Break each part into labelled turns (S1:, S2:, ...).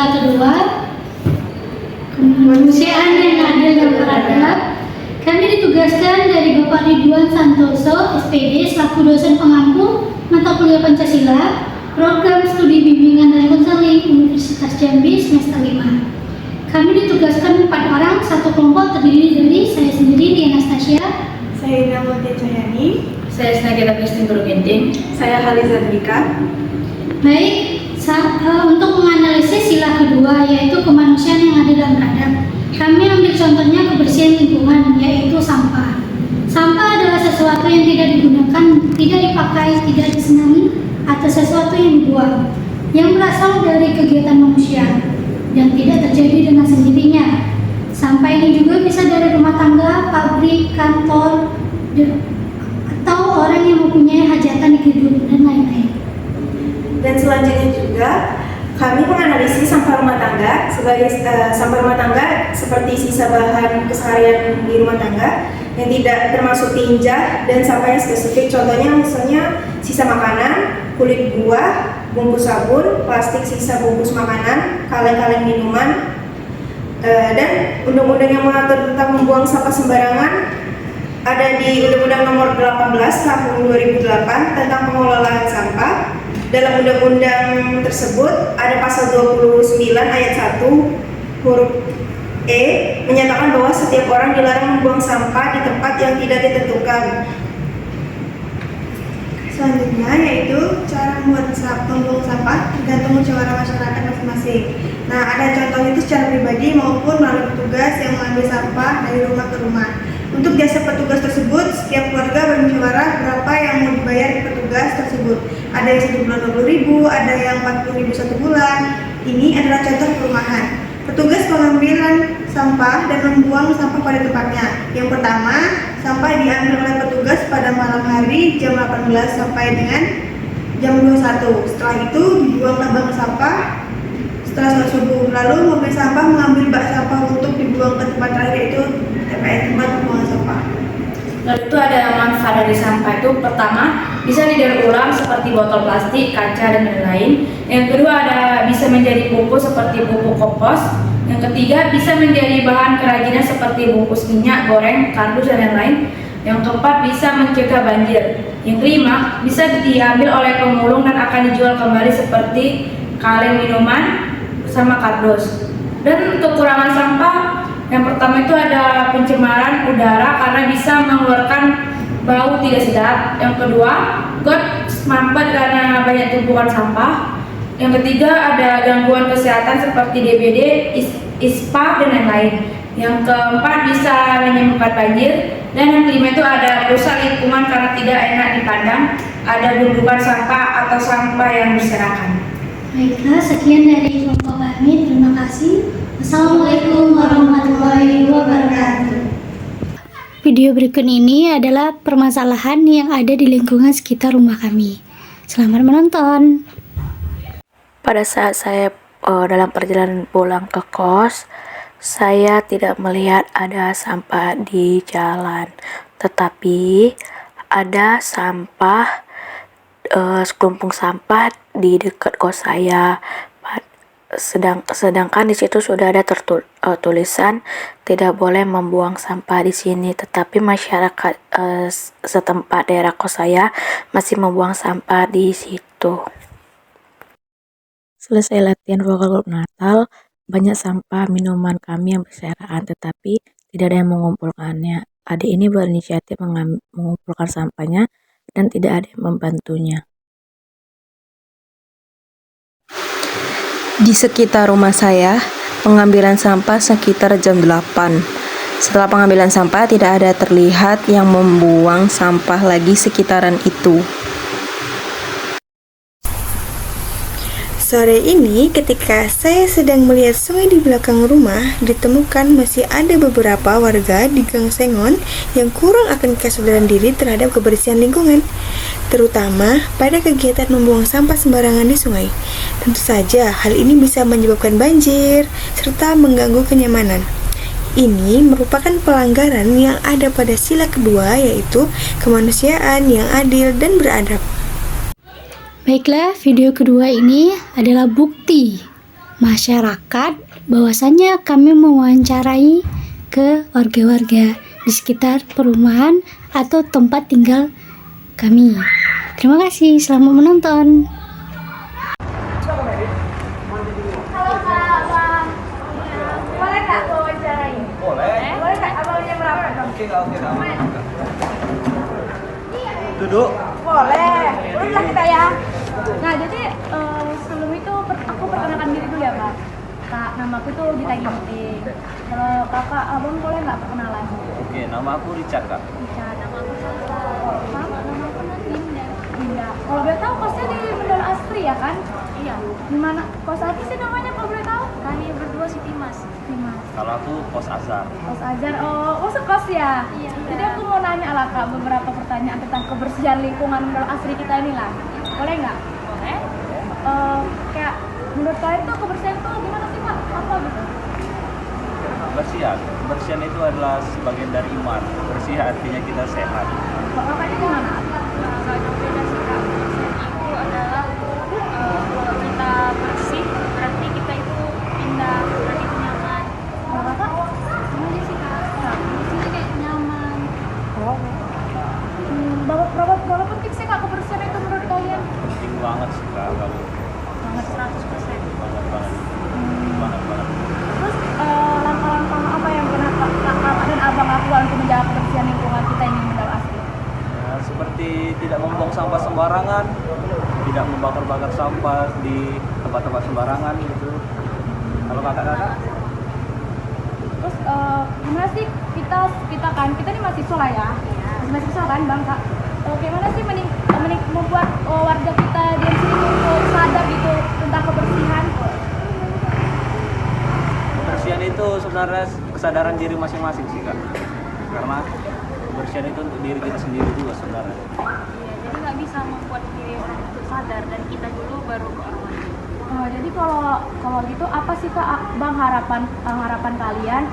S1: sila kedua, kemanusiaan yang adil dan beradab. Kami ditugaskan dari Bapak Ridwan Santoso, SPD, selaku dosen pengampu mata kuliah Pancasila, program studi bimbingan dan konseling Universitas Jambi semester 5. Kami ditugaskan 4 orang, satu kelompok terdiri dari saya sendiri, Diana Stasia,
S2: saya Ina Mutia Cahyani,
S3: saya Snagita Christine Turuginting,
S2: saya Haliza Drika.
S1: Baik, untuk menganalisis sila kedua yaitu kemanusiaan yang adil dan beradab, kami ambil contohnya kebersihan lingkungan yaitu sampah. Sampah adalah sesuatu yang tidak digunakan, tidak dipakai, tidak disenangi, atau sesuatu yang dibuang, yang berasal dari kegiatan manusia dan tidak terjadi dengan sendirinya. Sampah ini juga bisa dari rumah tangga, pabrik, kantor, atau orang yang mempunyai hajatan di gedung dan lain-lain.
S2: Dan selanjutnya juga kami menganalisis sampah rumah tangga sebagai sampah rumah tangga seperti sisa bahan keseharian di rumah tangga yang tidak termasuk tinja dan sampah yang spesifik. Contohnya misalnya sisa makanan, kulit buah, bungkus sabun, plastik sisa bungkus makanan, kaleng-kaleng minuman, dan undang-undang yang mengatur tentang membuang sampah sembarangan ada di Undang-Undang Nomor 18 Tahun 2008 tentang pengelolaan sampah. Dalam undang-undang tersebut ada pasal 29 ayat 1 huruf E menyatakan bahwa setiap orang dilarang membuang sampah di tempat yang tidak ditentukan. Selanjutnya yaitu cara membuang sampah tergantung musyawarah masyarakat masing-masing. Nah, ada contohnya itu secara pribadi maupun melalui petugas yang mengambil sampah dari rumah ke rumah. Untuk jasa petugas tersebut, setiap keluarga bermusyawarah berapa yang mau dibayar di petugas tersebut. Ada yang 1 bulan 20.000, ada yang 40.000 1 bulan. Ini adalah contoh perumahan. Petugas pengambilan sampah dan membuang sampah pada tempatnya. Yang pertama, sampah diambil oleh petugas pada malam hari jam 18 sampai dengan jam 21. Setelah itu dibuang ke bank sampah setelah sholat subuh. Lalu mobil sampah mengambil bak sampah untuk dibuang ke tempat terakhir, yaitu TPS, tempat pembuangan sampah.
S3: Lalu itu ada manfaat dari sampah itu. Pertama, bisa didaur ulang seperti botol plastik, kaca, dan lain-lain. Yang kedua, ada bisa menjadi pupuk seperti pupuk kompos. Yang ketiga, bisa menjadi bahan kerajinan seperti bungkus minyak goreng, kardus, dan lain-lain. Yang keempat, bisa mencegah banjir. Yang kelima, bisa diambil oleh pemulung dan akan dijual kembali seperti kaleng minuman sama kardus. Dan kekurangan sampah, yang pertama itu ada pencemaran udara karena bisa mengeluarkan bau tidak sedap. Yang kedua, got mampet karena banyak tumpukan sampah. Yang ketiga, ada gangguan kesehatan seperti DBD, ISPA, dan lain-lain. Yang keempat, bisa menyebabkan banjir. Dan yang kelima itu ada rusak lingkungan karena tidak enak dipandang, ada gundukan sampah atau sampah yang berserakan.
S1: Baiklah, sekian dari kelompok kami. Terima kasih. Assalamualaikum warahmatullahi wabarakatuh. Video berikut ini adalah permasalahan yang ada di lingkungan sekitar rumah kami. Selamat menonton.
S4: Pada saat saya dalam perjalanan pulang ke kos, saya tidak melihat ada sampah di jalan, tetapi ada sampah, sekelompok sampah di dekat kos saya. Sedangkan di situ sudah ada tulisan tidak boleh membuang sampah di sini, tetapi masyarakat setempat daerah kos saya masih membuang sampah di situ. Selesai latihan vokal grup Natal, banyak sampah minuman kami yang berserakan, tetapi tidak ada yang mengumpulkannya. Adik ini berinisiatif mengumpulkan sampahnya dan tidak ada yang membantunya.
S5: Di sekitar rumah saya, pengambilan sampah sekitar jam 8. Setelah pengambilan sampah, tidak ada terlihat yang membuang sampah lagi sekitaran itu.
S2: Sore ini ketika saya sedang melihat sungai di belakang rumah, ditemukan masih ada beberapa warga di Gang Sengon yang kurang akan kesadaran diri terhadap kebersihan lingkungan, terutama pada kegiatan membuang sampah sembarangan di sungai. Tentu saja hal ini bisa menyebabkan banjir serta mengganggu kenyamanan. Ini merupakan pelanggaran yang ada pada sila kedua, yaitu kemanusiaan yang adil dan beradab.
S1: Baiklah, video kedua ini adalah bukti masyarakat bahwasannya kami mewawancarai ke warga-warga di sekitar perumahan atau tempat tinggal kami. Terima kasih, selamat menonton.
S3: Halo Kak, Bang. Boleh Kak wawancarai?
S6: Boleh.
S3: Boleh Kak, abangnya berapa?
S6: Oke, duduk.
S3: Boleh. Udah kita ya. Nah, jadi sebelum itu aku perkenalkan diri dulu ya, Kak. Kak, nama aku tuh Gita Ginting. Kalau kakak, abang boleh nggak perkenalan?
S6: Oke, nama aku Richard, Kak.
S3: Richard, nama aku Salsa. Sama, nama aku Dinda. Dinda. Kalau boleh tahu kosnya di Mendola Asri ya kan? Iya. Di mana? Kos apa sih namanya kalau boleh tahu? Kami berdua Siti Mas. Siti Mas.
S6: Kalau aku Pos Azhar.
S3: Kos Azhar, oh sekos ya? Iya. Jadi aku mau nanya lah Kak, beberapa pertanyaan tentang kebersihan lingkungan Mendola Asri kita ini lah. Boleh nggak? Boleh. Kayak menurut kalian tuh kebersihan tuh gimana sih Kak? Apa gitu?
S6: Kebersihan itu adalah sebagian dari iman. Bersih artinya kita sehat.
S3: Kalau kakaknya gimana?
S7: Kalau yang beda sih kak, kebersihan itu adalah kalau kita bersih berarti kita itu pindah, berarti itu nyaman.
S3: Kalau kakak?
S7: Sama aja sih kak, bersih itu kayak nyaman.
S3: Berapa penting sih Kak kebersihan itu menurut kalian?
S6: Penting banget sih, Kak. Kalau
S7: Sangat 100%.
S6: banget. Banget.
S3: Terus langkah-langkah apa yang pernah kakak dan abang lakukan untuk menjaga kebersihan lingkungan kita ini Mendola Asri?
S6: Ya, seperti tidak membuang sampah sembarangan, tidak membakar-bakar sampah di tempat-tempat sembarangan gitu. Kalau kakak-kakak?
S3: Terus gimana sih kita ini mahasiswa lah ya, masih mahasiswa kan bang Kak? Gimana sih membuat warga kita di sini untuk sadar gitu tentang kebersihan?
S6: Kebersihan itu sebenarnya kesadaran diri masing-masing sih, Kak. Karena kebersihan itu untuk diri kita sendiri juga sebenarnya.
S7: Iya, jadi nggak bisa membuat diri orang itu sadar dan kita dulu baru ke orang lain.
S3: Jadi kalau gitu apa sih Kak Bang harapan kalian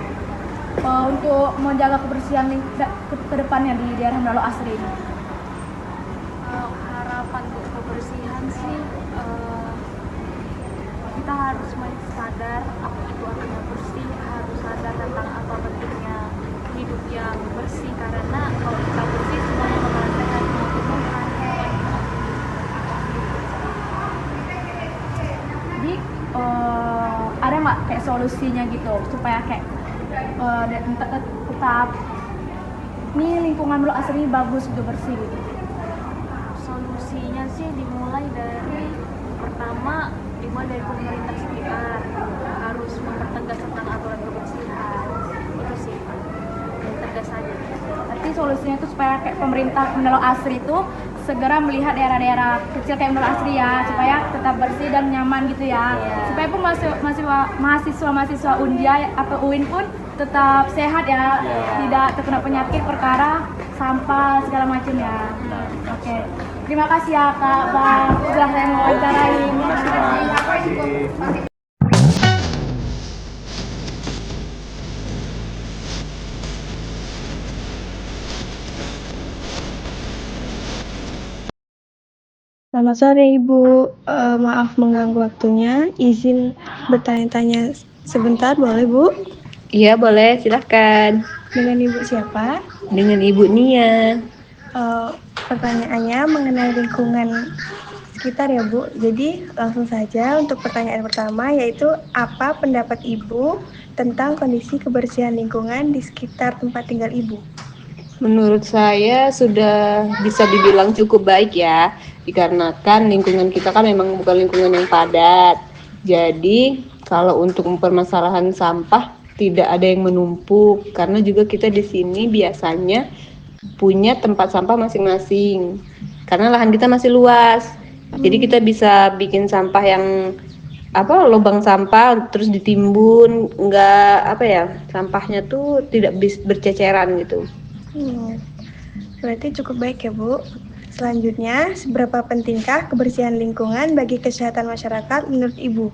S3: untuk menjaga kebersihan ke depannya di daerah Mendola Asri ini?
S7: Harapan untuk kebersihan sih kita harus sadar apa itu artinya bersih, harus sadar tentang apa pentingnya hidup yang bersih karena kalau kita bersih semuanya bakalan sehat mau tumbuhan hewan.
S3: Jadi ada nggak kayak solusinya gitu supaya kayak tetap nih lingkungan Mendola Asri bagus gitu bersih gitu?
S7: Solusinya sih dimulai dari pemerintah sekitar harus mempertegas tentang aturan kebersihan itu sih yang tegas aja.
S3: Berarti solusinya itu supaya kayak pemerintah Mendola Asri itu segera melihat daerah-daerah kecil kayak Mendola Asri ya supaya tetap bersih dan nyaman gitu ya. Supaya pun mahasiswa Undia atau UIN pun tetap sehat ya, tidak terkena penyakit perkara sampah segala macam ya. Oke. Terima kasih ya Kak Bang sudah saya mewawancarain.
S2: Selamat sore Ibu, maaf mengganggu waktunya, izin bertanya-tanya sebentar boleh Bu?
S5: Iya boleh, silahkan.
S2: Dengan Ibu siapa?
S5: Dengan Ibu Nia.
S2: Pertanyaannya mengenai lingkungan sekitar ya Bu, jadi langsung saja untuk pertanyaan pertama yaitu apa pendapat Ibu tentang kondisi kebersihan lingkungan di sekitar tempat tinggal Ibu?
S5: Menurut saya sudah bisa dibilang cukup baik ya, dikarenakan lingkungan kita kan memang bukan lingkungan yang padat. Jadi kalau untuk permasalahan sampah tidak ada yang menumpuk, karena juga kita di sini biasanya punya tempat sampah masing-masing. Karena lahan kita masih luas, jadi kita bisa bikin sampah yang lubang sampah terus ditimbun, sampahnya tuh tidak berceceran gitu.
S2: Berarti cukup baik ya Bu. Selanjutnya, seberapa pentingkah kebersihan lingkungan bagi kesehatan masyarakat menurut Ibu?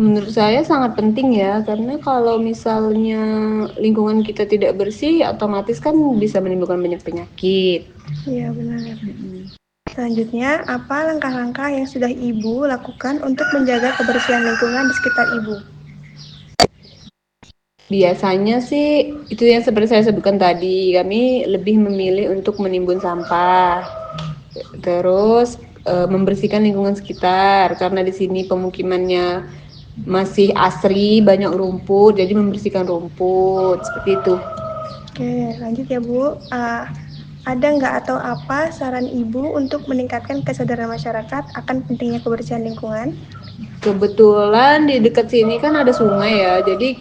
S5: Menurut saya sangat penting ya, karena kalau misalnya lingkungan kita tidak bersih, otomatis kan bisa menimbulkan banyak penyakit.
S2: Iya benar. Selanjutnya, apa langkah-langkah yang sudah Ibu lakukan untuk menjaga kebersihan lingkungan di sekitar Ibu?
S5: Biasanya sih itu yang seperti saya sebutkan tadi, kami lebih memilih untuk menimbun sampah, terus membersihkan lingkungan sekitar karena di sini pemukimannya masih asri, banyak rumput, jadi membersihkan rumput seperti itu.
S2: Oke, lanjut ya Bu. Ada nggak atau apa saran Ibu untuk meningkatkan kesadaran masyarakat akan pentingnya kebersihan lingkungan?
S5: Kebetulan di dekat sini kan ada sungai ya, jadi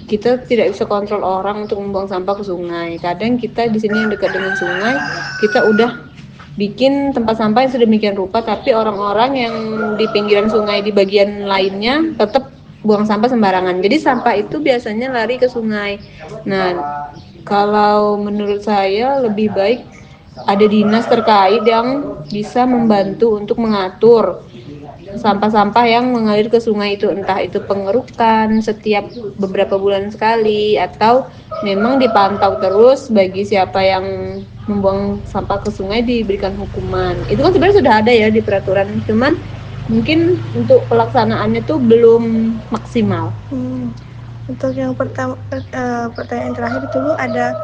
S5: kita tidak bisa kontrol orang untuk membuang sampah ke sungai. Kadang kita di sini yang dekat dengan sungai, kita udah bikin tempat sampah yang sedemikian rupa, tapi orang-orang yang di pinggiran sungai di bagian lainnya tetap buang sampah sembarangan. Jadi sampah itu biasanya lari ke sungai. Nah, kalau menurut saya lebih baik ada dinas terkait yang bisa membantu untuk mengatur sampah-sampah yang mengalir ke sungai itu, entah itu pengerukan setiap beberapa bulan sekali atau memang dipantau terus bagi siapa yang membuang sampah ke sungai diberikan hukuman. Itu kan sebenarnya sudah ada ya di peraturan, cuman mungkin untuk pelaksanaannya tuh belum maksimal.
S2: Untuk yang pertanyaan terakhir itu Bu, ada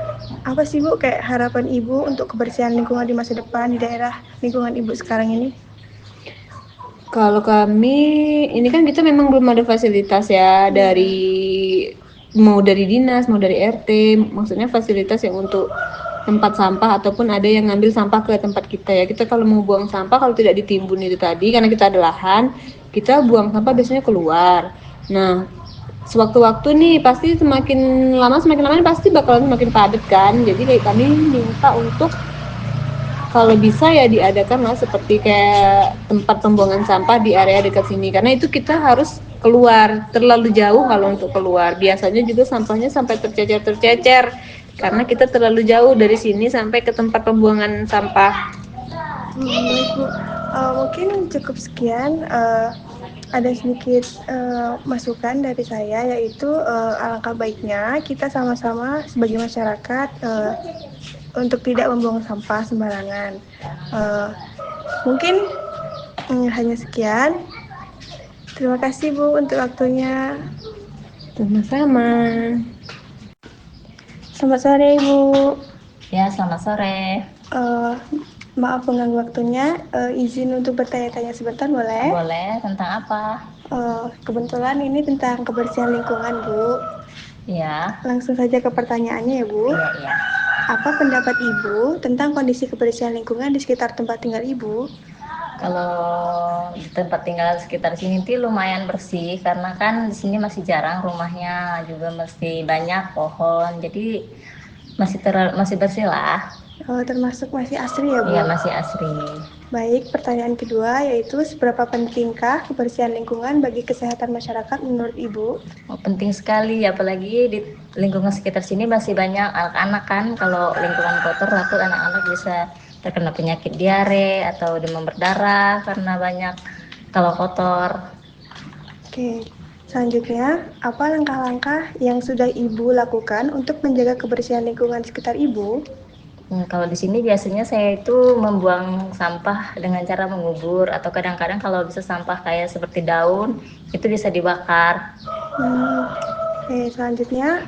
S2: apa sih Bu kayak harapan Ibu untuk kebersihan lingkungan di masa depan di daerah lingkungan Ibu sekarang ini?
S5: Kalau kami, ini kan kita memang belum ada fasilitas ya mau dari dinas, mau dari RT, maksudnya fasilitas yang untuk tempat sampah ataupun ada yang ngambil sampah ke tempat kita ya. Kita kalau mau buang sampah kalau tidak ditimbun itu tadi, karena kita ada lahan, kita buang sampah biasanya keluar. Nah, sewaktu-waktu nih pasti semakin lama pasti bakalan semakin padat kan. Jadi kayak kami minta untuk kalau bisa ya diadakan lah seperti kayak tempat pembuangan sampah di area dekat sini, karena itu kita harus keluar terlalu jauh kalau untuk keluar. Biasanya juga sampahnya sampai tercecer karena kita terlalu jauh dari sini sampai ke tempat pembuangan sampah.
S2: Baik Bu, mungkin cukup sekian. Ada sedikit masukan dari saya, yaitu alangkah baiknya kita sama-sama sebagai masyarakat untuk tidak membuang sampah sembarangan. Mungkin hanya sekian. Terima kasih Bu untuk waktunya.
S5: Sama-sama.
S2: Selamat sore Ibu.
S8: Ya, selamat sore.
S2: Maaf mengganggu waktunya. Izin untuk bertanya-tanya sebentar boleh?
S8: Boleh, tentang apa?
S2: Kebetulan ini tentang kebersihan lingkungan Bu.
S8: Ya.
S2: Langsung saja ke pertanyaannya ya Bu.
S8: Iya.
S2: Apa pendapat Ibu tentang kondisi kebersihan lingkungan di sekitar tempat tinggal Ibu?
S8: Kalau di tempat tinggal sekitar sini tuh lumayan bersih karena kan di sini masih jarang rumahnya, juga mesti banyak pohon, jadi masih bersih lah.
S2: Termasuk masih asri ya Bu?
S8: Iya, masih asri.
S2: Baik, pertanyaan kedua yaitu seberapa pentingkah kebersihan lingkungan bagi kesehatan masyarakat menurut Ibu?
S8: Penting sekali, apalagi di lingkungan sekitar sini masih banyak anak-anak kan. Kalau lingkungan kotor, takut anak-anak bisa terkena penyakit diare atau demam berdarah karena banyak kalau kotor.
S2: Oke, selanjutnya apa langkah-langkah yang sudah Ibu lakukan untuk menjaga kebersihan lingkungan di sekitar Ibu?
S8: Kalau di sini biasanya saya itu membuang sampah dengan cara mengubur atau kadang-kadang kalau bisa sampah kayak seperti daun itu bisa dibakar.
S2: Oke, selanjutnya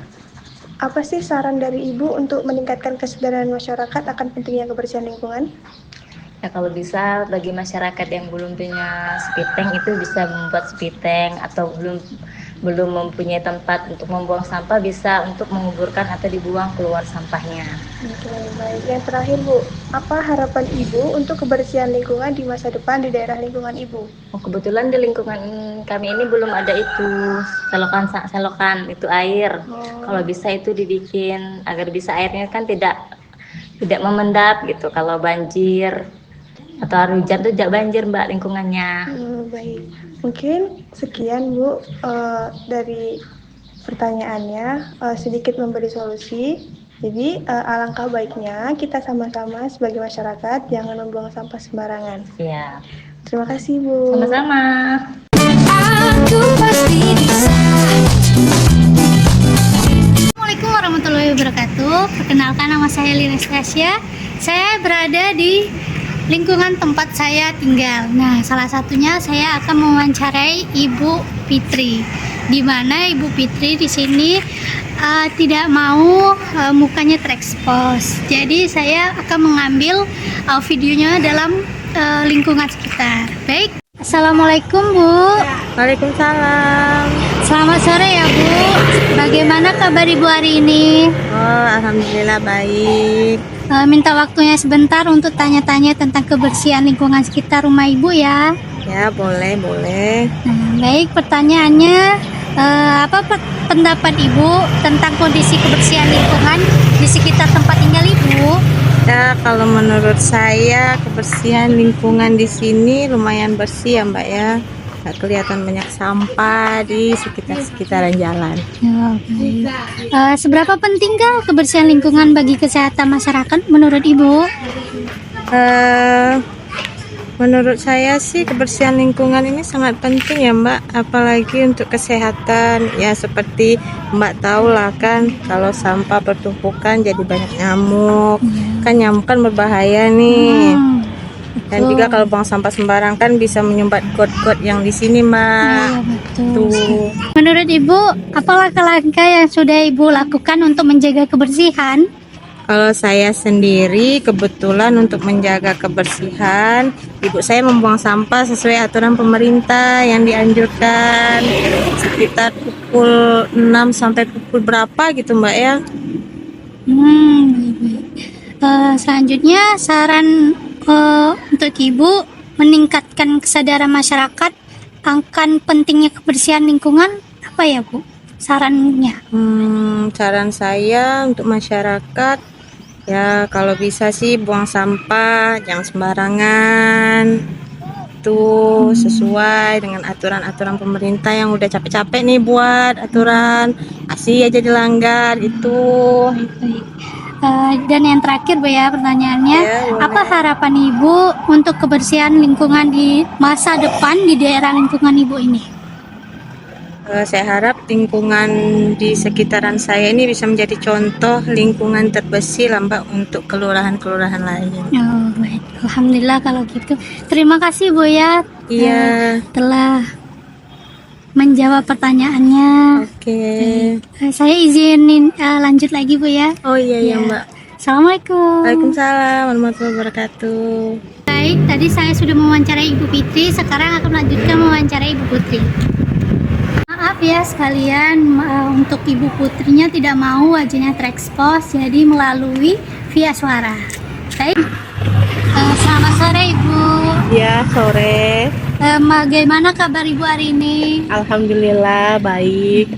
S2: apa sih saran dari Ibu untuk meningkatkan kesadaran masyarakat akan pentingnya kebersihan lingkungan?
S8: Ya, kalau bisa bagi masyarakat yang belum punya speed tank itu bisa membuat speed tank, atau belum mempunyai tempat untuk membuang sampah bisa untuk menguburkan atau dibuang keluar sampahnya.
S2: Oke, baik. Yang terakhir Bu, apa harapan Ibu untuk kebersihan lingkungan di masa depan di daerah lingkungan Ibu?
S8: Kebetulan di lingkungan kami ini belum ada itu selokan itu air. Kalau bisa itu dibikin agar bisa airnya kan tidak memendap gitu kalau banjir atau air hujan tuh tidak banjir Mbak lingkungannya.
S2: Baik, mungkin sekian Bu dari pertanyaannya, sedikit memberi solusi. Jadi alangkah baiknya kita sama-sama sebagai masyarakat jangan membuang sampah sembarangan.
S8: Iya.
S2: Terima kasih Bu.
S8: Sama-sama.
S1: Assalamualaikum warahmatullahi wabarakatuh. Perkenalkan, nama saya Lina Stasia. Saya berada di lingkungan tempat saya tinggal. Nah, salah satunya saya akan mewawancarai Ibu Fitri, di mana Ibu Fitri di sini tidak mau mukanya terekspos. Jadi saya akan mengambil videonya dalam lingkungan sekitar. Baik, Assalamualaikum Bu.
S9: Waalaikumsalam.
S1: Selamat sore ya Bu. Bagaimana kabar Ibu hari ini?
S9: Oh, alhamdulillah baik.
S1: Minta waktunya sebentar untuk tanya-tanya tentang kebersihan lingkungan sekitar rumah Ibu ya.
S9: Ya, boleh, boleh.
S1: Nah, baik, pertanyaannya apa pendapat Ibu tentang kondisi kebersihan lingkungan di sekitar tempat tinggal Ibu?
S9: Ya, kalau menurut saya kebersihan lingkungan di sini lumayan bersih ya, Mbak ya. Nggak kelihatan banyak sampah di sekitar-sekitaran jalan.
S1: Ya, baik. Seberapa pentingkah kebersihan lingkungan bagi kesehatan masyarakat menurut Ibu?
S9: Menurut saya sih kebersihan lingkungan ini sangat penting ya Mbak, apalagi untuk kesehatan. Ya seperti Mbak tahu lah kan, kalau sampah bertumpukan jadi banyak nyamuk. Kan nyamuk kan berbahaya nih. Dan
S1: Betul.
S9: juga kalau buang sampah sembarang kan bisa menyumbat got-got yang di sini Mbak.
S1: Iya, betul.
S9: Tuh.
S1: Menurut Ibu, apa langkah-langkah yang sudah Ibu lakukan untuk menjaga kebersihan?
S9: Kalau saya sendiri kebetulan untuk menjaga kebersihan, ibu saya membuang sampah sesuai aturan pemerintah yang dianjurkan sekitar pukul 6 sampai pukul berapa gitu Mbak ya.
S1: Baik. Selanjutnya saran untuk Ibu meningkatkan kesadaran masyarakat akan pentingnya kebersihan lingkungan apa ya Bu? Sarannya?
S9: Saran saya untuk masyarakat ya kalau bisa sih buang sampah jangan sembarangan. Tuh sesuai dengan aturan-aturan pemerintah yang udah capek-capek nih buat aturan, masih aja dilanggar itu.
S1: Baik. Dan yang terakhir Bu ya pertanyaannya,
S9: Ya, boleh.
S1: apa harapan Ibu untuk kebersihan lingkungan di masa depan di daerah lingkungan Ibu ini?
S9: Saya harap lingkungan di sekitaran saya ini bisa menjadi contoh lingkungan terbersih lah Mbak untuk kelurahan-kelurahan lain.
S1: Oh, baik. Alhamdulillah kalau gitu. Terima kasih Bu ya.
S9: Iya.
S1: Telah menjawab pertanyaannya.
S9: Oke.
S1: Saya izinin lanjut lagi Bu ya.
S9: Oh iya
S1: Ya.
S9: Mbak.
S1: Assalamualaikum.
S9: Waalaikumsalam warahmatullahi wabarakatuh.
S1: Baik, tadi saya sudah mewawancarai Ibu Fitri, sekarang akan melanjutkan mewawancarai Ibu Putri. Maaf ya sekalian, untuk Ibu Putrinya tidak mau wajahnya terekspos, jadi melalui via suara. Baik, selamat sore Ibu.
S9: Ya, sore.
S1: Bagaimana kabar Ibu hari ini?
S9: Alhamdulillah baik.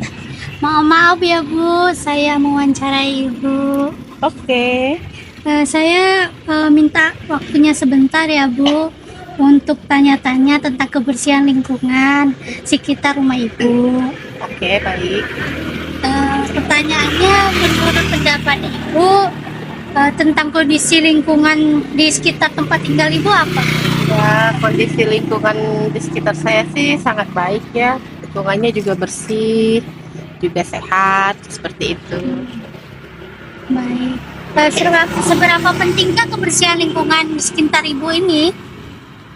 S1: Maaf ya Bu, saya mewawancarai Ibu.
S9: Oke.
S1: Saya minta waktunya sebentar ya Bu untuk tanya-tanya tentang kebersihan lingkungan sekitar rumah Ibu.
S9: Oke, baik.
S1: Pertanyaannya menurut pendapat Ibu tentang kondisi lingkungan di sekitar tempat tinggal Ibu apa?
S5: Ya, kondisi lingkungan di sekitar saya sih sangat baik ya. Lingkungannya juga bersih, juga sehat, seperti itu.
S1: Baik. Seberapa pentingkah kebersihan lingkungan di sekitar Ibu ini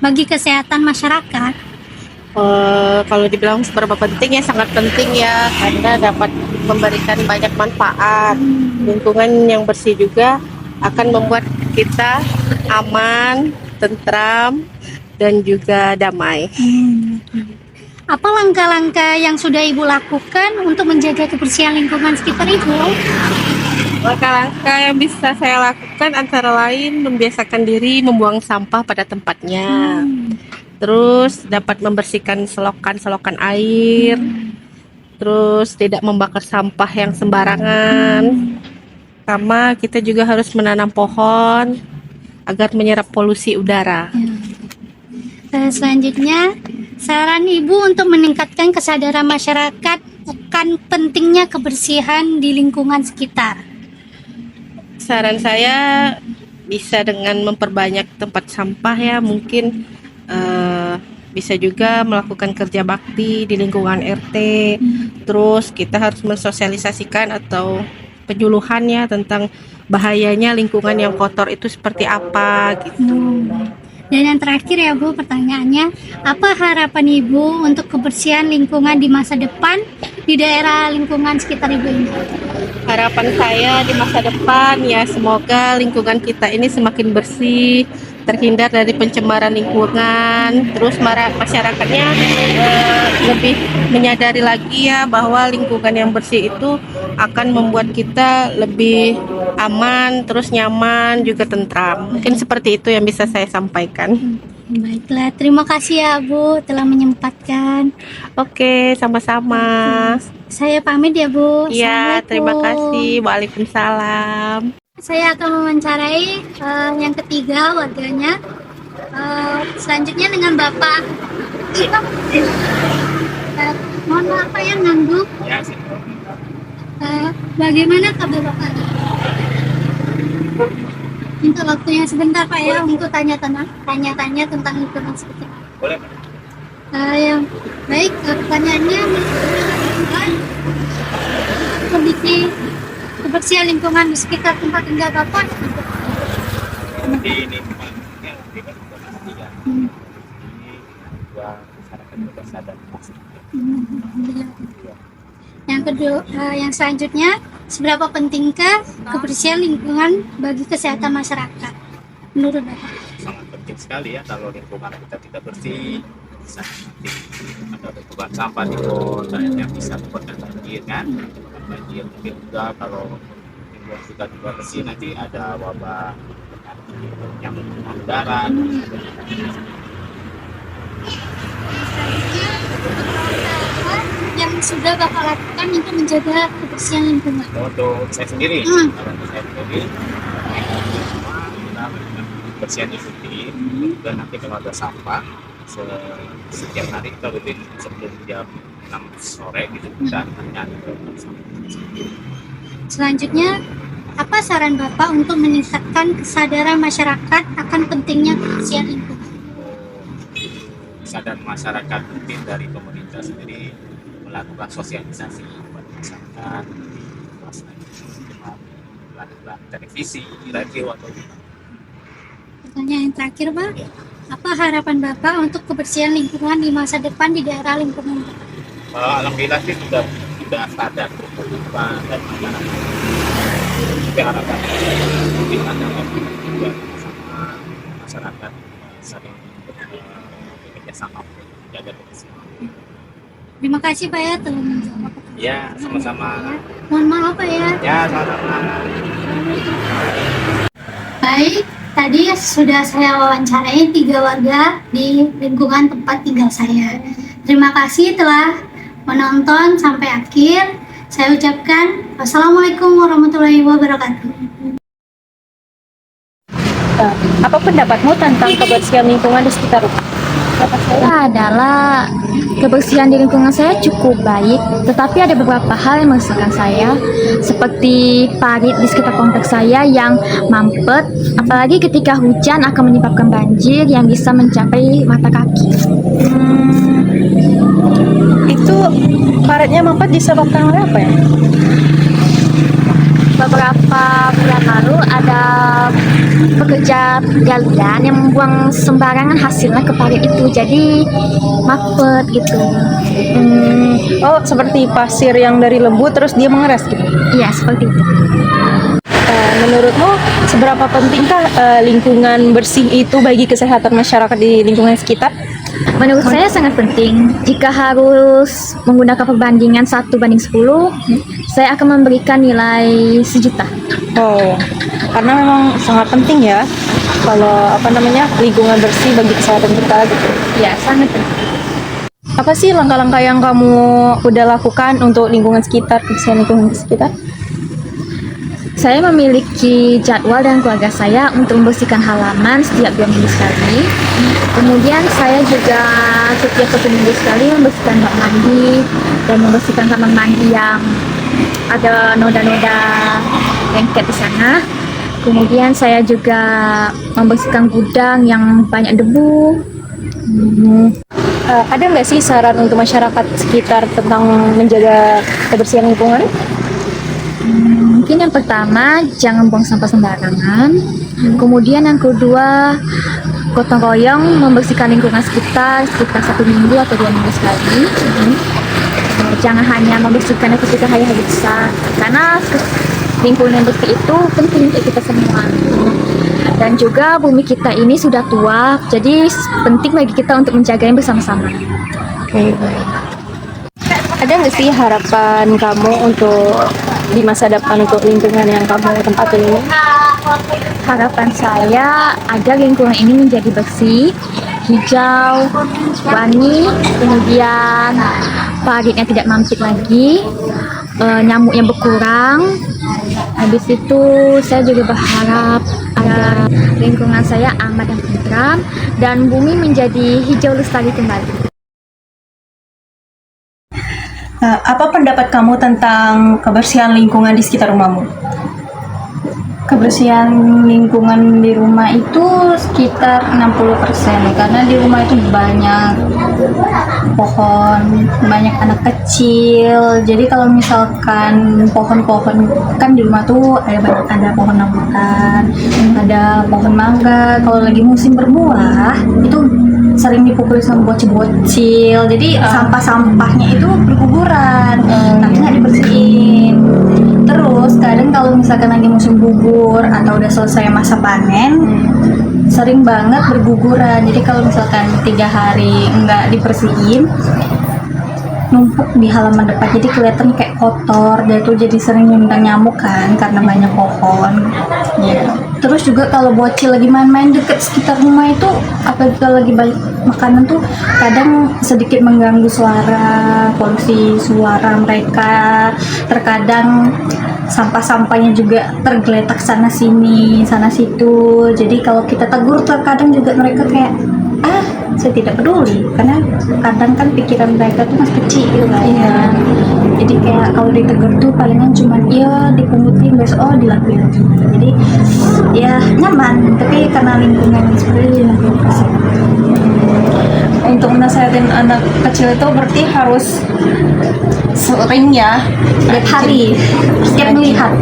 S1: bagi kesehatan masyarakat?
S5: Kalau dibilang seberapa penting ya sangat penting ya, karena dapat memberikan banyak manfaat. Lingkungan yang bersih juga akan membuat kita aman, tentram, dan juga damai.
S1: Apa langkah-langkah yang sudah Ibu lakukan untuk menjaga kebersihan lingkungan sekitar Ibu?
S5: Langkah-langkah yang bisa saya lakukan antara lain membiasakan diri membuang sampah pada tempatnya. Terus dapat membersihkan selokan-selokan air. Terus tidak membakar sampah yang sembarangan. Sama kita juga harus menanam pohon agar menyerap polusi udara.
S1: Selanjutnya, saran Ibu untuk meningkatkan kesadaran masyarakat akan pentingnya kebersihan di lingkungan sekitar.
S5: Saran saya bisa dengan memperbanyak tempat sampah ya, mungkin bisa juga melakukan kerja bakti di lingkungan RT. Terus kita harus mensosialisasikan atau penyuluhannya tentang bahayanya lingkungan yang kotor itu seperti apa gitu.
S1: Dan yang terakhir ya Bu, pertanyaannya, apa harapan Ibu untuk kebersihan lingkungan di masa depan di daerah lingkungan sekitar Ibu ini?
S9: Harapan saya di masa depan ya semoga lingkungan kita ini semakin bersih, terhindar dari pencemaran lingkungan, terus masyarakatnya lebih menyadari lagi ya bahwa lingkungan yang bersih itu akan membuat kita lebih aman, terus nyaman, juga tentram. Mungkin seperti itu yang bisa saya sampaikan.
S1: Baiklah, terima kasih ya Bu telah menyempatkan.
S9: Oke, sama-sama.
S1: Saya pamit ya Bu.
S9: Iya, terima
S1: Assalamualaikum.
S9: kasih. Waalaikumsalam.
S1: Saya akan mewawancarai yang ketiga warganya. Selanjutnya dengan Bapak. Mohon maaf Pak yang ganggu. Bagaimana kabar Bapak? Minta waktunya sebentar Pak ya untuk tanya-tanya tentang lingkungan sekitar.
S6: Boleh.
S1: Yang baik, pertanyaannya kondisi kebersihan lingkungan di sekitar tempat tinggal Bapak.
S6: Ini
S1: Yang kedua, yang selanjutnya, seberapa pentingkah kebersihan lingkungan bagi kesehatan masyarakat menurut Bapak?
S10: Sangat penting sekali ya kalau lingkungan kita tidak bersih, bisa nanti ada tumpukan sampah di kota yang bisa menyebabkan banjir kan, banjir mungkin juga kalau lingkungan kita tidak bersih nanti ada wabah yang udara.
S1: Yang sudah Bapak lakukan untuk menjaga kebersihan lingkungan?
S10: Untuk saya sendiri, kalau untuk saya sendiri, kita bersihan rutin, juga nanti kalau ada sampah setiap hari kita rutin sebelum jam 6 sore gitu kita nyari ke sampah.
S1: Selanjutnya, apa saran Bapak untuk meningkatkan kesadaran masyarakat akan pentingnya kebersihan lingkungan?
S10: Kesadaran masyarakat mungkin dari pemerintah sendiri melakukan sosialisasi kepada masyarakat, melalui televisi, radio atau
S1: Pertanyaan yang terakhir Pak, apa harapan Bapak untuk kebersihan lingkungan di masa depan di daerah lingkungan Bapak?
S10: alhamdulillah sih sudah sadar pemerintah dan masyarakat. Tapi harapan mungkin ada juga sama masyarakat sering bekerja sama untuk menjaga kebersihan.
S1: Terima kasih Pak ya telah menjawab.
S10: Ya, sama-sama.
S1: Mohon maaf Pak ya.
S10: Ya, sama-sama.
S1: Baik, tadi sudah saya wawancarai 3 warga di lingkungan tempat tinggal saya. Terima kasih telah menonton sampai akhir. Saya ucapkan wassalamualaikum warahmatullahi wabarakatuh.
S11: Apa pendapatmu tentang kebersihan lingkungan di sekitar rumah?
S12: Pendapat saya adalah kebersihan di lingkungan saya cukup baik, tetapi ada beberapa hal yang mengesankan saya, seperti parit di sekitar kompleks saya yang mampet, apalagi ketika hujan akan menyebabkan banjir yang bisa mencapai mata kaki.
S11: Itu paritnya mampet disebabkan oleh apa ya?
S12: Beberapa bulan lalu ada pekerja galian yang membuang sembarangan hasilnya ke parit itu, jadi mampet gitu.
S11: Oh, seperti pasir yang dari lembu terus dia mengeras gitu?
S12: Iya, seperti itu.
S11: Menurutmu seberapa pentingkah lingkungan bersih itu bagi kesehatan masyarakat di lingkungan sekitar?
S12: Menurut saya sangat penting. Jika harus menggunakan perbandingan 1:10, saya akan memberikan nilai 1 juta.
S11: Oh, karena memang sangat penting ya kalau lingkungan bersih bagi kesehatan kita gitu.
S12: Ya, sangat penting.
S11: Apa sih langkah-langkah yang kamu udah lakukan untuk lingkungan sekitar, kebersihan lingkungan sekitar?
S12: Saya memiliki jadwal dengan keluarga saya untuk membersihkan halaman setiap 2 minggu sekali. Kemudian saya juga setiap 1 minggu sekali membersihkan bak mandi dan membersihkan kamar mandi yang ada noda-noda lengket di sana. Kemudian saya juga membersihkan gudang yang banyak debu.
S11: Ada nggak sih saran untuk masyarakat sekitar tentang menjaga kebersihan lingkungan?
S12: Mungkin yang pertama, jangan buang sampah sembarangan. Kemudian yang kedua, gotong royong membersihkan lingkungan sekitar 1 minggu atau 2 minggu sekali. Jangan hanya membersihkan ketika hari-hari besar, karena lingkungan yang bersih itu penting untuk kita semua. Dan juga bumi kita ini sudah tua, jadi penting bagi kita untuk menjaganya bersama-sama.
S11: Oke, baik. Ada nggak sih harapan kamu untuk di masa depan untuk lingkungan yang kamu tempatin ini?
S12: Harapan saya agar lingkungan ini menjadi bersih, hijau, warni, kemudian paritnya tidak mampet lagi, nyamuknya berkurang. Habis itu saya juga berharap agar lingkungan saya aman dan tentram dan bumi menjadi hijau lestari kembali.
S11: Apa pendapat kamu tentang kebersihan lingkungan di sekitar rumahmu?
S13: Kebersihan lingkungan di rumah itu sekitar 60%, karena di rumah itu banyak pohon, banyak anak kecil. Jadi kalau misalkan pohon-pohon, kan di rumah tuh ada pohon rambutan, ada pohon mangga. Kalau lagi musim berbuah itu sering dipukul sama bocil-bocil. Jadi sampah-sampahnya itu berguguran, tapi nggak dibersihin. Terus kadang kalau misalkan lagi musim gugur atau udah selesai masa panen, sering banget berguguran. Jadi kalau misalkan 3 hari nggak dibersihin, numpuk di halaman depan, jadi kelihatan kayak kotor. Dan itu jadi sering mengundang nyamuk kan, karena banyak pohon. Ya. Terus juga kalau bocil lagi main-main deket sekitar rumah itu, apalagi kalau lagi banyak makanan tuh, kadang sedikit mengganggu suara, polusi suara mereka. Terkadang sampah-sampahnya juga tergeletak sana sini, sana situ. Jadi kalau kita tegur, terkadang juga mereka kayak saya tidak peduli, karena kadang kan pikiran mereka tuh masih kecil gitu kan. Iya. Jadi kayak kalau ditegur tuh palingan cuman dipungutin, besok dilakuin lagi. Jadi ya nyaman, tapi karena lingkungan seperti ini bersih.
S11: Untuk menasehatin anak kecil itu berarti harus sering ya,
S13: setiap hari, setiap melihat,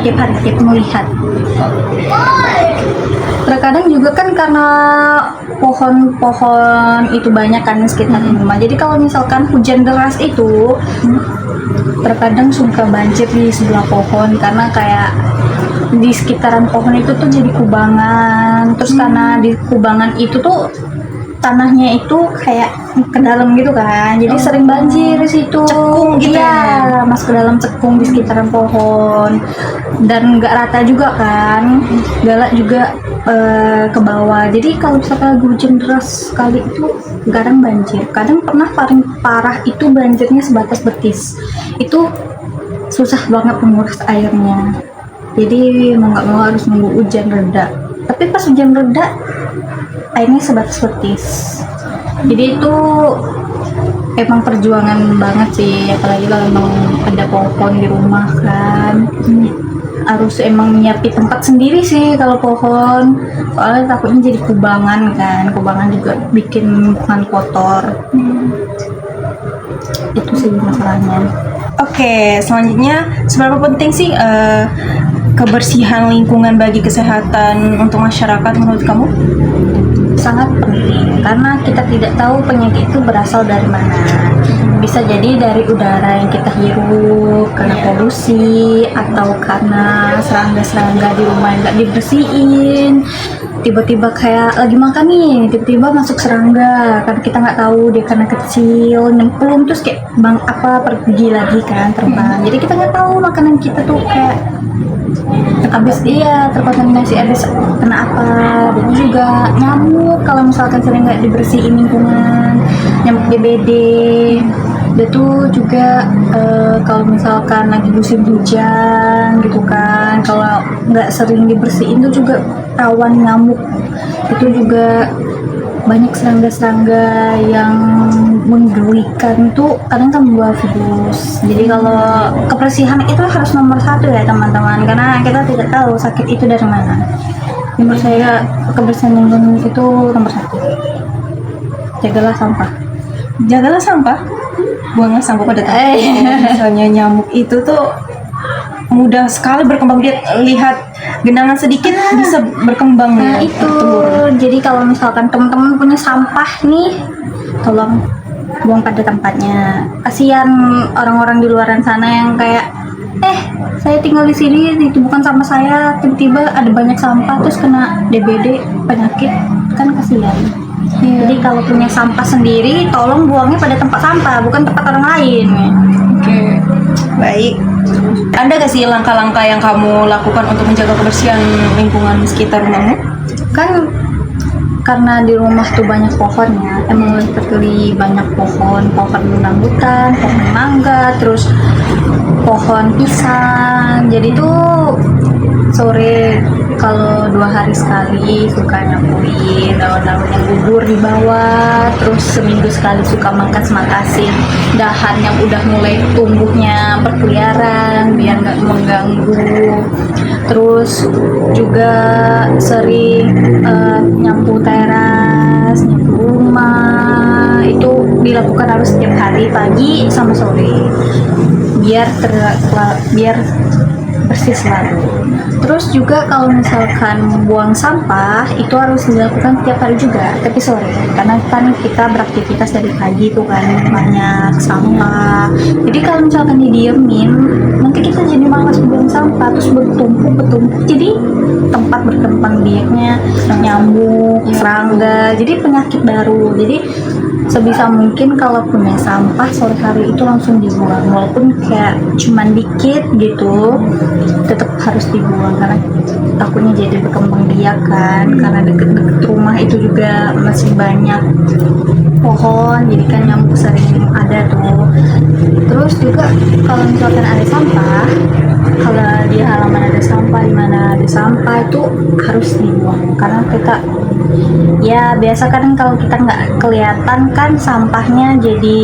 S13: setiap melihat. Terkadang juga kan karena pohon-pohon itu banyak kan di sekitar rumah. Jadi kalau misalkan hujan deras itu, terkadang suka banjir di sebelah pohon, karena kayak di sekitaran pohon itu tuh jadi kubangan. Terus karena di kubangan itu tuh tanahnya itu kayak ke dalam gitu kan, jadi sering banjir di situ.
S11: Cekung gitu ya?
S13: Masuk ke dalam cekung di sekitaran pohon, dan nggak rata juga kan, galak juga ke bawah. Jadi kalau misalkan hujan deras sekali itu kadang banjir. Kadang pernah paling parah itu banjirnya sebatas betis, itu susah banget menguras airnya. Jadi mau nggak mau harus nunggu hujan reda. Tapi pas hujan reda, airnya sebatas betis. Jadi itu emang perjuangan banget sih, apalagi kalau emang ada pohon di rumah kan. Harus emang nyiapin tempat sendiri sih kalau pohon, soalnya takutnya jadi kubangan kan. Kubangan juga bikin lingkungan kotor. Itu sih masalahnya.
S11: Oke, selanjutnya seberapa penting sih kebersihan lingkungan bagi kesehatan untuk masyarakat menurut kamu?
S13: Sangat penting, karena kita tidak tahu penyakit itu berasal dari mana. Bisa jadi dari udara yang kita hirup, karena polusi, atau karena serangga-serangga di rumah yang nggak dibersihin. Tiba-tiba kayak lagi makan nih, tiba-tiba masuk serangga, karena kita nggak tahu dia karena kecil, nyemplung, terus kayak pergi lagi kan, terbang. Jadi kita nggak tahu makanan kita tuh kayak habis terkontaminasi, habis kena apa. Dan juga nyamuk, kalau misalkan sering nggak dibersihin lingkungan, nyamuk DBD. Itu juga kalau misalkan lagi musim hujan gitu kan, kalau nggak sering dibersihin tuh juga rawan nyamuk. Itu juga banyak serangga-serangga yang menggelikan tuh kadang kan membawa virus. Jadi kalau kebersihan itu harus nomor 1 ya teman-teman, karena kita tidak tahu sakit itu dari mana. Menurut saya kebersihan lingkungan itu nomor 1. Jagalah sampah.
S11: Jagalah sampah, buanglah sampah pada tempat. Misalnya nyamuk itu tuh mudah sekali berkembang biak. Lihat
S13: genangan sedikit bisa berkembang
S12: Nah
S13: ya.
S12: itu, jadi kalau misalkan teman-teman punya sampah nih, tolong buang pada tempatnya. Kasihan orang-orang di luaran sana yang kayak, saya tinggal di sini, itu bukan sama saya, tiba-tiba ada banyak sampah terus kena DBD, penyakit, kan kasihan. Jadi kalau punya sampah sendiri, tolong buangnya pada tempat sampah, bukan tempat orang lain.
S13: Oke, baik. Ada gak sih langkah-langkah yang kamu lakukan untuk menjaga kebersihan lingkungan sekitar rumahmu?
S12: Kan karena di rumah tuh banyak pohon ya, emang literally banyak pohon rambutan, pohon mangga, terus pohon pisang. Jadi tuh sore kalau 2 hari sekali suka nyapuin daun-daun yang gugur di bawah, terus seminggu sekali suka mangkas-mangkasin dahan yang udah mulai tumbuhnya berkeliaran biar nggak mengganggu. Terus juga sering nyapu teras, nyapu rumah, itu dilakukan harus setiap hari pagi sama sore biar bersih selalu. Terus juga kalau misalkan buang sampah itu harus dilakukan setiap hari juga, tapi sore, karena kan kita beraktivitas dari pagi tuh kan banyak sampah. Jadi kalau misalkan didiemin, nanti kita jadi malas buang sampah, terus bertumpuk, jadi tempat berkembang biaknya nyamuk, serangga, jadi penyakit baru. Jadi sebisa mungkin kalau punya sampah sore hari itu langsung dibuang, walaupun kayak cuman dikit gitu, tetap harus dibuang karena takutnya jadi berkembang biak kan, karena deket-deket rumah itu juga masih banyak pohon, jadi kan nyamuk sering ada tuh. Terus juga kalau misalkan ada sampah, kalau di halaman ada sampah, di mana ada sampah itu harus dibuang, karena kita ya biasa kan kalau kita nggak kelihatan kan sampahnya jadi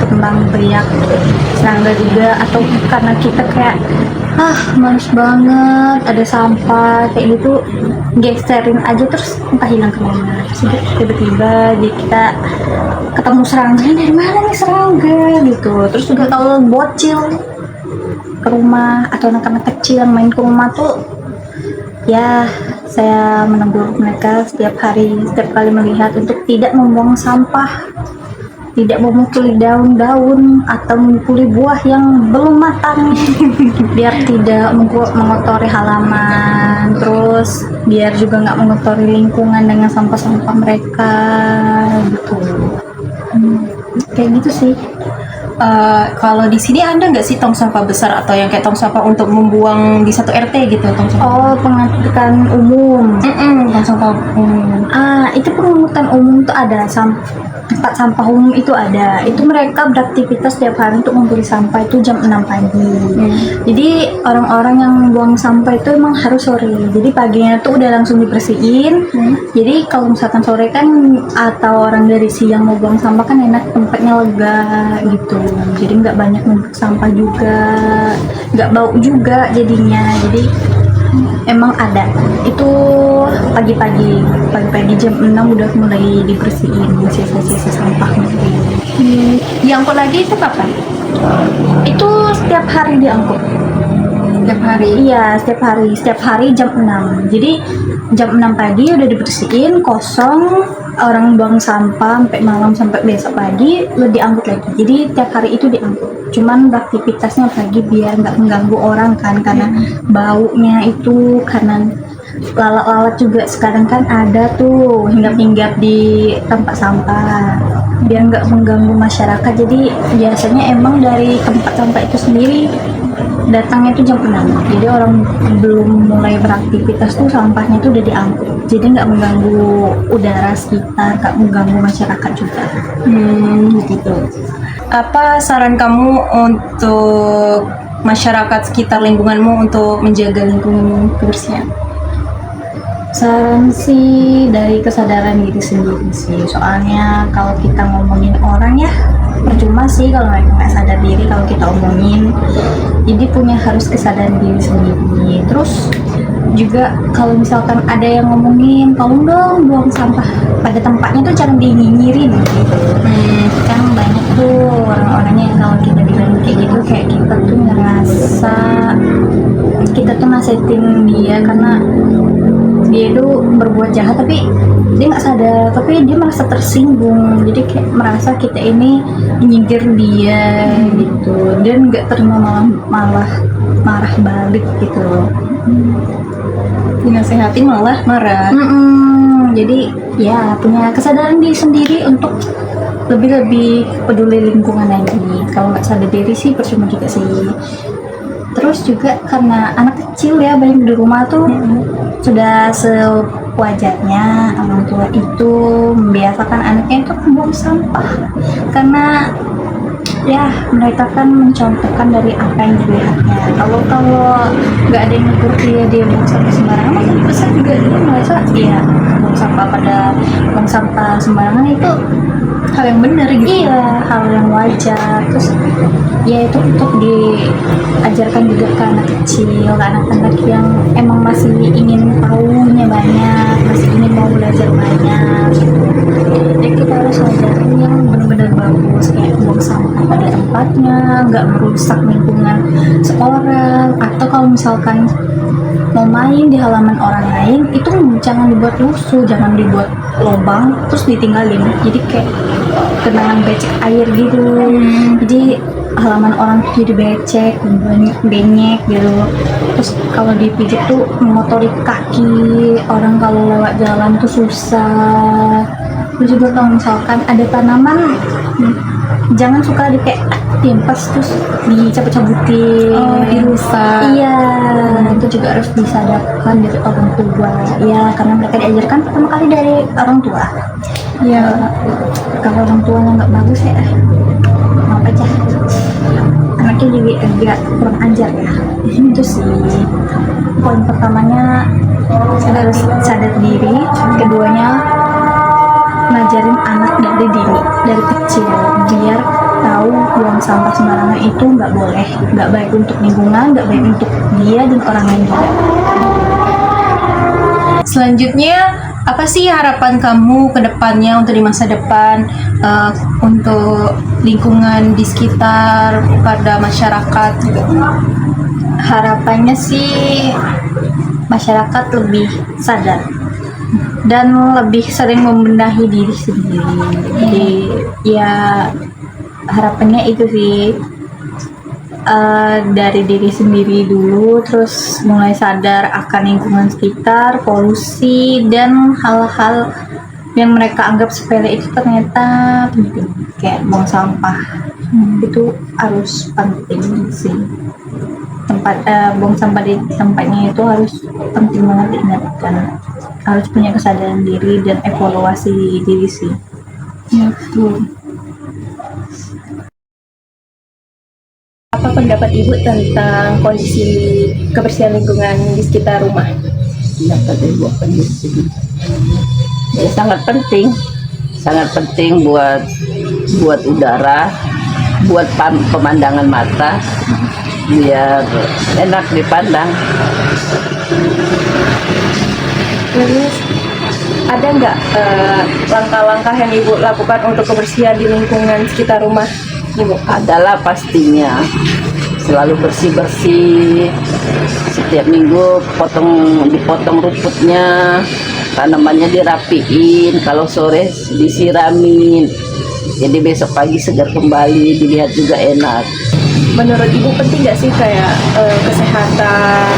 S12: kembang biak serangga juga, atau karena kita kayak males banget ada sampah kayak gitu, geserin aja terus entah hilang kemana, tiba-tiba jadi kita ketemu serangga, dari mana nih serangga gitu. Terus juga kalau bocil ke rumah atau anak-anak kecil yang main ke rumah tuh, ya saya menegur mereka setiap hari, setiap kali melihat untuk tidak membuang sampah, tidak memukuli daun-daun atau memukuli buah yang belum matang biar tidak mengotori halaman, terus biar juga nggak mengotori lingkungan dengan sampah-sampah mereka gitu. Kayak gitu sih.
S13: Kalau di sini ada nggak sih tong sampah besar atau yang kayak tong sampah untuk membuang di satu RT gitu, tong sampah?
S12: Oh, pengangkutan umum.
S13: Tong sampah umum.
S12: Itu pengangkutan umum tuh ada, tempat sampah umum itu ada. Itu mereka beraktivitas setiap hari untuk mengumpuli sampah itu jam 6 pagi. Jadi orang-orang yang buang sampah itu emang harus sore. Jadi paginya tuh udah langsung dibersihin. Jadi kalau misalkan sore kan, atau orang dari siang mau buang sampah kan enak, tempatnya lega gitu. Jadi nggak banyak numpuk sampah juga, nggak bau juga jadinya. Jadi emang ada itu pagi-pagi jam 6 udah mulai dibersihin sisa-sisa sampah.
S13: Diangkut lagi itu kapan?
S12: Itu setiap hari diangkut.
S13: Setiap hari?
S12: Iya, setiap hari jam 6. Jadi jam 6 pagi udah dibersihin, kosong, orang buang sampah sampai malam, sampai besok pagi udah diangkut lagi. Jadi tiap hari itu diangkut. Cuman beraktivitasnya pagi biar nggak mengganggu orang kan, karena baunya itu, karena lalat-lalat juga sekarang kan ada tuh hinggap-hinggap di tempat sampah, biar nggak mengganggu masyarakat. Jadi biasanya emang dari tempat sampah itu sendiri datangnya itu jam 6. Jadi orang belum mulai beraktivitas tuh sampahnya tuh udah diangkut. Jadi nggak mengganggu udara sekitar, nggak mengganggu masyarakat juga.
S13: Gitu. Apa saran kamu untuk masyarakat sekitar lingkunganmu untuk menjaga lingkungan kebersihan?
S12: Saran sih dari kesadaran diri sendiri sih, soalnya kalau kita ngomongin orang ya percuma sih kalau mereka nggak sadar diri kalau kita omongin. Jadi harus kesadaran diri sendiri. Terus juga kalau misalkan ada yang ngomongin tolong dong buang sampah pada tempatnya tuh jangan dinyinyirin gitu. Kan banyak tuh
S13: tuh orang-orangnya yang kalau kita bilang kayak gitu, kayak kita tuh ngerasa kita tuh nasihatin dia karena dia itu berbuat jahat tapi dia nggak sadar, tapi dia merasa tersinggung, jadi kayak merasa kita ini nyindir dia gitu, dan nggak terima, malah marah balik gitu loh.
S11: Dinasehati malah marah.
S13: Jadi ya punya kesadaran diri sendiri untuk lebih peduli lingkungan lagi. Kalau nggak sadar diri sih percuma juga sih. Terus juga karena anak kecil ya, banyak di rumah tuh sudah sewajarnya orang tua itu membiasakan anaknya itu membuang sampah, karena ya mereka kan mencontohkan dari apa yang dilihatnya. Kalau nggak ada yang negur dia buang sampah sembarangan, masa besar juga dia merasa ya buang sampah sembarangan itu hal yang benar gitu. Iya, hal yang wajar. Terus ya itu untuk diajarkan juga ke anak kecil, ke anak-anak yang emang masih ingin tahunya banyak, masih ingin mau belajar banyak gitu. Jadi kita harus ajarin yang benar-benar bagus, kayak buang sampah pada tempatnya, nggak merusak lingkungan seorang, atau kalau misalkan mau main di halaman orang lain itu jangan dibuat rusuh, jangan dibuat lubang terus ditinggalin, jadi kayak genangan becek air gitu. Jadi halaman orang tuh jadi becek, banyak gitu. Terus kalau dipijit tuh mengotori kaki orang, kalau lewat jalan tuh susah. Terus juga kalau misalkan ada tanaman, jangan suka timpas terus dicabut-cabutin, dirusak. Iya, itu juga harus disadarkan dari orang tua. Ya, karena mereka diajarkan pertama kali dari orang tua. Ya, kalau orang tuanya nggak bagus ya, maaf aja. Anaknya juga agak kurang ajar ya. Itu sih poin pertamanya, harus sadar diri. Keduanya, ngajarin anak dari dini, dari kecil, biar tahu buang sampah sembarangan itu nggak boleh, nggak baik untuk lingkungan, nggak baik untuk dia dan orang lain juga.
S11: Selanjutnya, apa sih harapan kamu ke depannya untuk di masa depan, untuk lingkungan di sekitar, pada masyarakat juga?
S13: Harapannya sih masyarakat lebih sadar dan lebih sering membenahi diri sendiri. Jadi ya harapannya itu sih, dari diri sendiri dulu, terus mulai sadar akan lingkungan sekitar, polusi, dan hal-hal yang mereka anggap sepele itu ternyata penting, kayak buang sampah. Itu harus penting sih. Buang sampah di tempatnya itu harus penting banget diingatkan. Harus punya kesadaran diri dan evaluasi diri sih.
S11: Ya, betul. Apa pendapat Ibu tentang kondisi kebersihan lingkungan di sekitar rumah?
S14: Pendapat Ibu ya, sangat penting buat udara, buat pemandangan mata, biar enak dipandang.
S11: Terus ada nggak langkah-langkah yang Ibu lakukan untuk kebersihan di lingkungan sekitar rumah Ibu?
S14: Adalah pastinya selalu bersih-bersih, setiap minggu dipotong rumputnya, tanamannya dirapiin, kalau sore disiramin, jadi besok pagi segar kembali, dilihat juga enak.
S11: Menurut Ibu penting nggak sih kayak kesehatan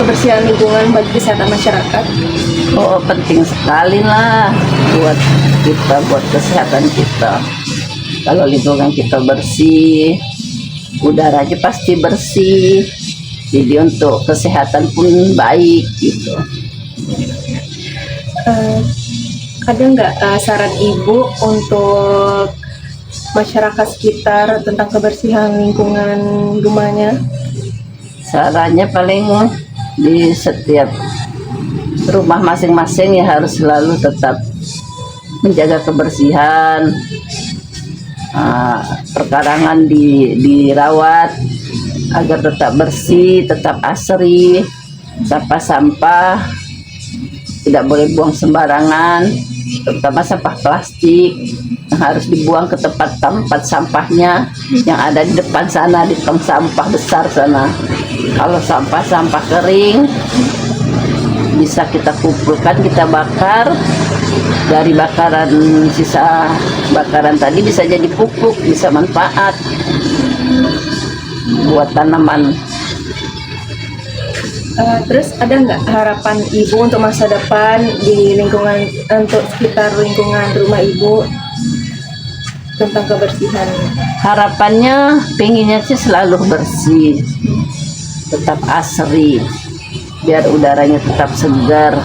S11: kebersihan lingkungan bagi kesehatan masyarakat?
S14: Oh, penting sekali lah buat kita, buat kesehatan kita. Kalau lingkungan kita bersih, udaranya pasti bersih, jadi untuk kesehatan pun baik gitu.
S11: Ada nggak saran Ibu untuk masyarakat sekitar tentang kebersihan lingkungan rumahnya?
S14: Sarannya paling di setiap rumah masing-masing ya harus selalu tetap menjaga kebersihan, perkarangan dirawat agar tetap bersih, tetap asri, sampah-sampah tidak boleh buang sembarangan. terutama sampah plastik yang harus dibuang ke tempat sampahnya yang ada di depan sana, di tong sampah besar sana. Kalau sampah-sampah kering bisa kita kumpulkan, kita bakar. Dari bakaran, sisa bakaran tadi bisa jadi pupuk, bisa manfaat buat tanaman.
S11: Terus ada nggak harapan ibu untuk masa depan di lingkungan, untuk sekitar lingkungan rumah ibu tentang kebersihan?
S14: Harapannya pengennya sih selalu bersih, tetap asri, biar udaranya tetap segar,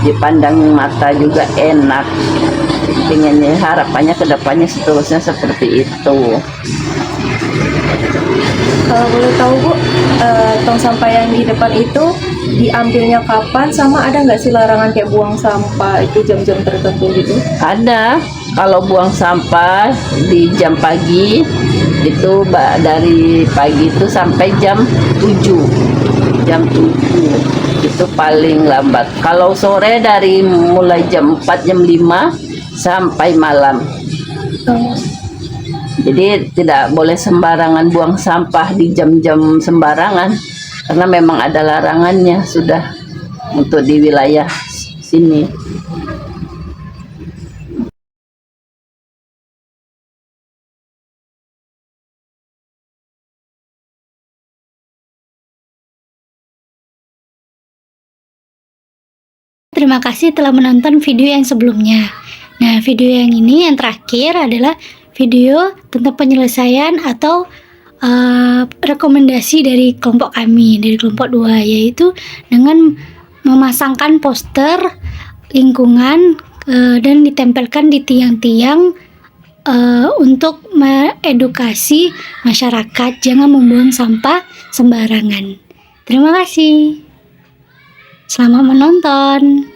S14: dipandang mata juga enak. Pengennya, harapannya kedepannya seterusnya seperti itu.
S11: Kalau boleh tahu Bu, tong sampah yang di depan itu diambilnya kapan, sama ada nggak sih larangan kayak buang sampah itu jam-jam tertentu gitu?
S14: Ada, kalau buang sampah di jam pagi itu dari pagi itu sampai jam 7. Jam 7 itu paling lambat. Kalau sore dari mulai jam 4, jam 5 sampai malam. Jadi tidak boleh sembarangan buang sampah di jam-jam sembarangan, karena memang ada larangannya sudah untuk di wilayah sini.
S1: Terima kasih telah menonton video yang sebelumnya. Nah, video yang ini yang terakhir adalah video tentang penyelesaian atau rekomendasi dari kelompok kami, dari kelompok 2, yaitu dengan memasangkan poster lingkungan dan ditempelkan di tiang-tiang untuk mengedukasi masyarakat jangan membuang sampah sembarangan. Terima kasih. Selamat menonton.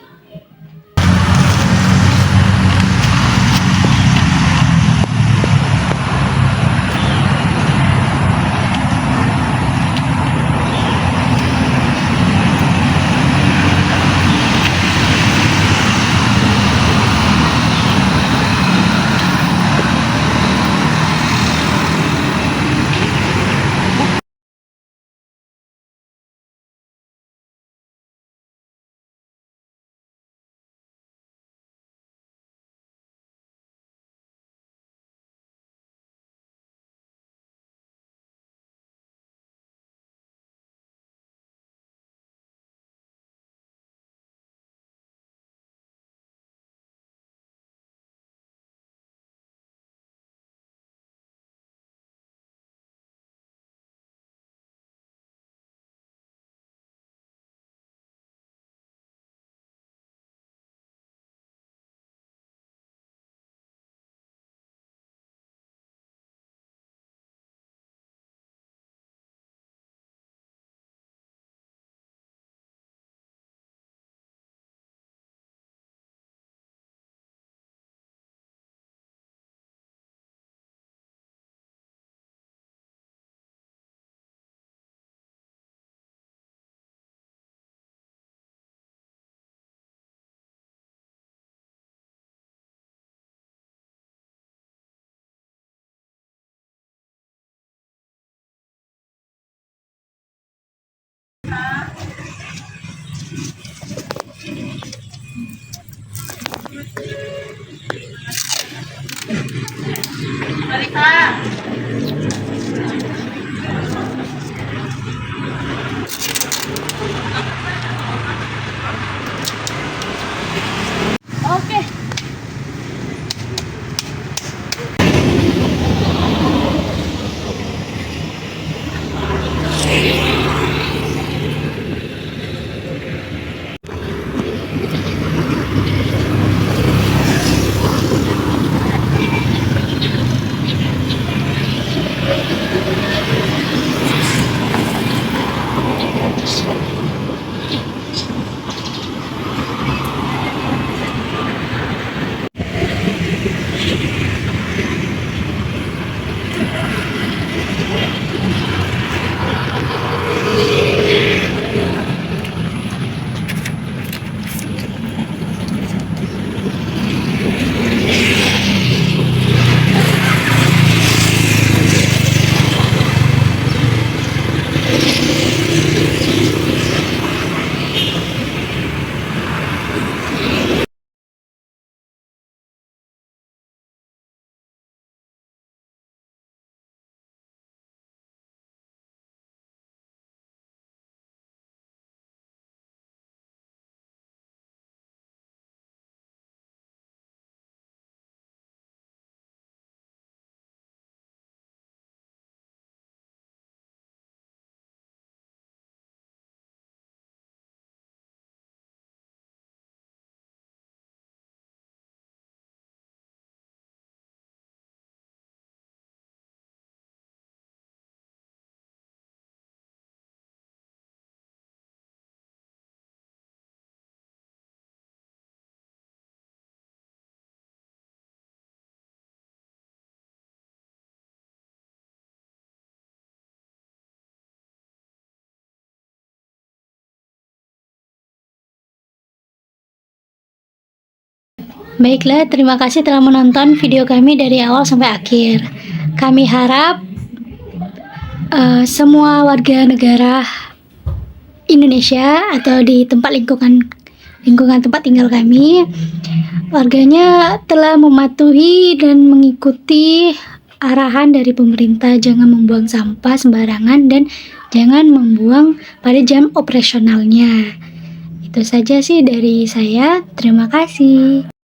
S11: Oke.
S1: Baiklah, terima kasih telah menonton video kami dari awal sampai akhir. Kami harap semua warga negara Indonesia atau di tempat lingkungan tempat tinggal kami, warganya telah mematuhi dan mengikuti arahan dari pemerintah. Jangan membuang sampah sembarangan dan jangan membuang pada jam operasionalnya. Itu saja sih dari saya. Terima kasih.